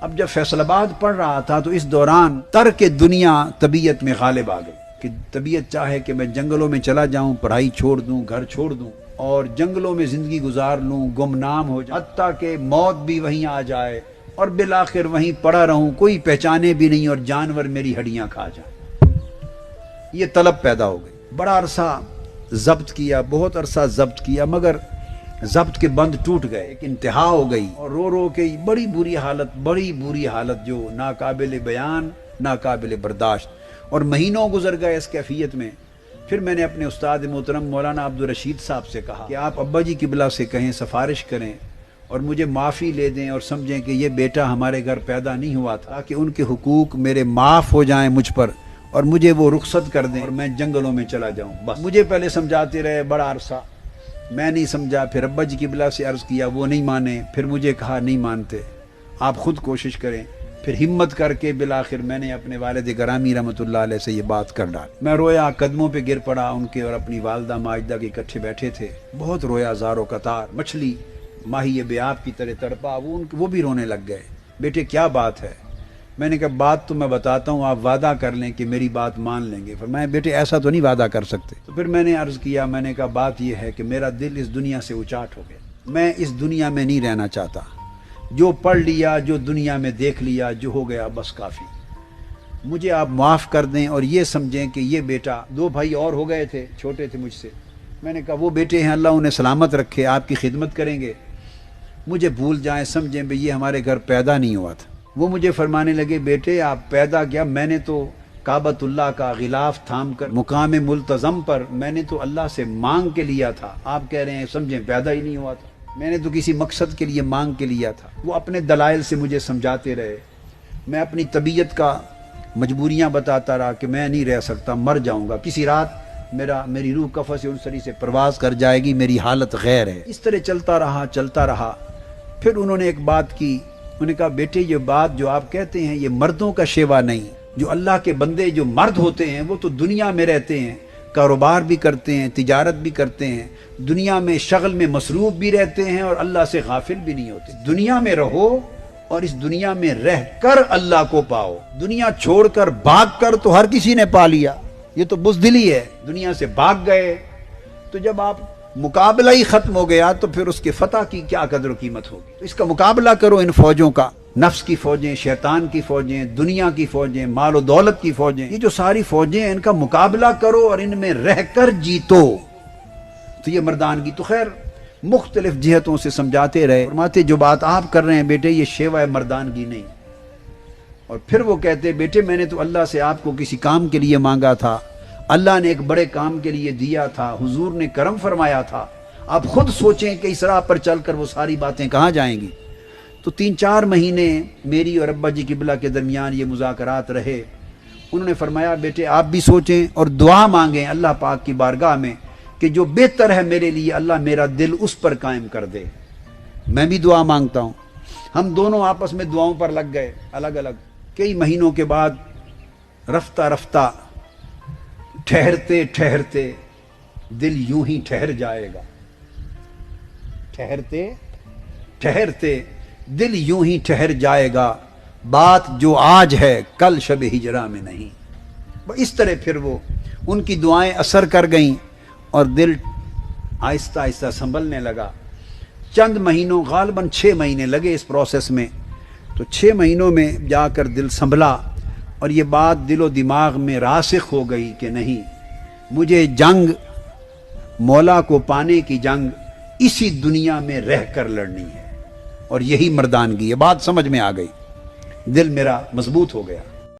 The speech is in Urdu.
اب جب فیصل آباد پڑھ رہا تھا تو اس دوران ترک دنیا طبیعت میں غالب آ گئی کہ طبیعت چاہے کہ میں جنگلوں میں چلا جاؤں، پڑھائی چھوڑ دوں، گھر چھوڑ دوں اور جنگلوں میں زندگی گزار لوں، گمنام ہو جاؤں، حتیٰ کہ موت بھی وہیں آ جائے اور بالآخر وہیں پڑا رہوں، کوئی پہچانے بھی نہیں اور جانور میری ہڈیاں کھا جائیں۔ یہ طلب پیدا ہو گئی۔ بڑا عرصہ ضبط کیا، بہت عرصہ ضبط کیا، مگر ضبط کے بند ٹوٹ گئے، ایک انتہا ہو گئی اور رو رو کے بڑی بری حالت جو ناقابل بیان، ناقابل برداشت، اور مہینوں گزر گئے اس کیفیت میں۔ پھر میں نے اپنے استاد محترم مولانا عبدالرشید صاحب سے کہا کہ آپ ابا جی قبلہ سے کہیں، سفارش کریں اور مجھے معافی لے دیں اور سمجھیں کہ یہ بیٹا ہمارے گھر پیدا نہیں ہوا تھا، کہ ان کے حقوق میرے معاف ہو جائیں مجھ پر اور مجھے وہ رخصت کر دیں اور میں جنگلوں میں چلا جاؤں۔ بس مجھے پہلے سمجھاتے رہے بڑا عرصہ، میں نہیں سمجھا، پھر ابا جی قبلہ سے عرض کیا، وہ نہیں مانے، پھر مجھے کہا نہیں مانتے، آپ خود کوشش کریں۔ پھر ہمت کر کے بالآخر میں نے اپنے والد گرامی رحمۃ اللہ علیہ سے یہ بات کر ڈالی۔ میں رویا، قدموں پہ گر پڑا ان کے اور اپنی والدہ ماجدہ کے، اکٹھے بیٹھے تھے، بہت رویا، زارو قطار، مچھلی ماہی بیاب کی طرح تڑپا، وہ بھی رونے لگ گئے۔ بیٹے کیا بات ہے؟ میں نے کہا بات تو میں بتاتا ہوں، آپ وعدہ کر لیں کہ میری بات مان لیں گے۔ فرمایا بیٹے ایسا تو نہیں وعدہ کر سکتے۔ تو پھر میں نے عرض کیا، میں نے کہا بات یہ ہے کہ میرا دل اس دنیا سے اچاٹ ہو گیا، میں اس دنیا میں نہیں رہنا چاہتا، جو پڑھ لیا، جو دنیا میں دیکھ لیا، جو ہو گیا بس کافی، مجھے آپ معاف کر دیں اور یہ سمجھیں کہ یہ بیٹا، دو بھائی اور ہو گئے تھے، چھوٹے تھے مجھ سے، میں نے کہا وہ بیٹے ہیں، اللہ انہیں سلامت رکھے، آپ کی خدمت کریں گے، مجھے بھول جائیں، سمجھیں بھئی یہ ہمارے گھر پیدا نہیں ہوا تھا۔ وہ مجھے فرمانے لگے بیٹے آپ پیدا کیا، میں نے تو کعبۃ اللہ کا غلاف تھام کر مقام ملتزم پر میں نے تو اللہ سے مانگ کے لیا تھا، آپ کہہ رہے ہیں سمجھیں پیدا ہی نہیں ہوا تھا، میں نے تو کسی مقصد کے لیے مانگ کے لیا تھا۔ وہ اپنے دلائل سے مجھے سمجھاتے رہے، میں اپنی طبیعت کا مجبوریاں بتاتا رہا کہ میں نہیں رہ سکتا، مر جاؤں گا، کسی رات میری روح قفس انصری سے پرواز کر جائے گی، میری حالت غیر ہے۔ اس طرح چلتا رہا۔ پھر انہوں نے ایک بات کی، انہوں نے کہا بیٹے یہ بات جو آپ کہتے ہیں یہ مردوں کا شیوا نہیں، جو اللہ کے بندے جو مرد ہوتے ہیں وہ تو دنیا میں رہتے ہیں، کاروبار بھی کرتے ہیں، تجارت بھی کرتے ہیں، دنیا میں شغل میں مصروف بھی رہتے ہیں اور اللہ سے غافل بھی نہیں ہوتے۔ دنیا میں رہو اور اس دنیا میں رہ کر اللہ کو پاؤ، دنیا چھوڑ کر بھاگ کر تو ہر کسی نے پا لیا، یہ تو بزدلی ہے، دنیا سے بھاگ گئے تو جب آپ مقابلہ ہی ختم ہو گیا تو پھر اس کے فتح کی کیا قدر و قیمت ہوگی؟ تو اس کا مقابلہ کرو، ان فوجوں کا، نفس کی فوجیں، شیطان کی فوجیں، دنیا کی فوجیں، مال و دولت کی فوجیں، یہ جو ساری فوجیں ہیں ان کا مقابلہ کرو اور ان میں رہ کر جیتو، تو یہ مردانگی۔ تو خیر مختلف جہتوں سے سمجھاتے رہے، فرماتے جو بات آپ کر رہے ہیں بیٹے یہ شیوہ مردانگی نہیں۔ اور پھر وہ کہتے بیٹے میں نے تو اللہ سے آپ کو کسی کام کے لیے مانگا تھا، اللہ نے ایک بڑے کام کے لیے دیا تھا، حضور نے کرم فرمایا تھا، آپ خود سوچیں کہ اس راہ پر چل کر وہ ساری باتیں کہاں جائیں گی۔ تو 3-4 مہینے میری اور ابا جی قبلہ کے درمیان یہ مذاکرات رہے۔ انہوں نے فرمایا بیٹے آپ بھی سوچیں اور دعا مانگیں اللہ پاک کی بارگاہ میں کہ جو بہتر ہے میرے لیے اللہ میرا دل اس پر قائم کر دے۔ میں بھی دعا مانگتا ہوں۔ ہم دونوں آپس میں دعاؤں پر لگ گئے الگ الگ۔ کئی مہینوں کے بعد رفتہ ٹھہرتے دل یوں ہی ٹھہر جائے گا، ٹھہرتے دل یوں ہی ٹھہر جائے گا، بات جو آج ہے کل شب ہجرا میں نہیں۔ اس طرح پھر وہ ان کی دعائیں اثر کر گئیں اور دل آہستہ آہستہ سنبھلنے لگا۔ چند مہینوں، غالباً 6 مہینے لگے اس پروسیس میں، تو 6 مہینوں میں جا کر دل سنبھلا اور یہ بات دل و دماغ میں راسخ ہو گئی کہ نہیں، مجھے جنگ مولا کو پانے کی جنگ اسی دنیا میں رہ کر لڑنی ہے اور یہی مردانگی ہے۔ بات سمجھ میں آ گئی، دل میرا مضبوط ہو گیا۔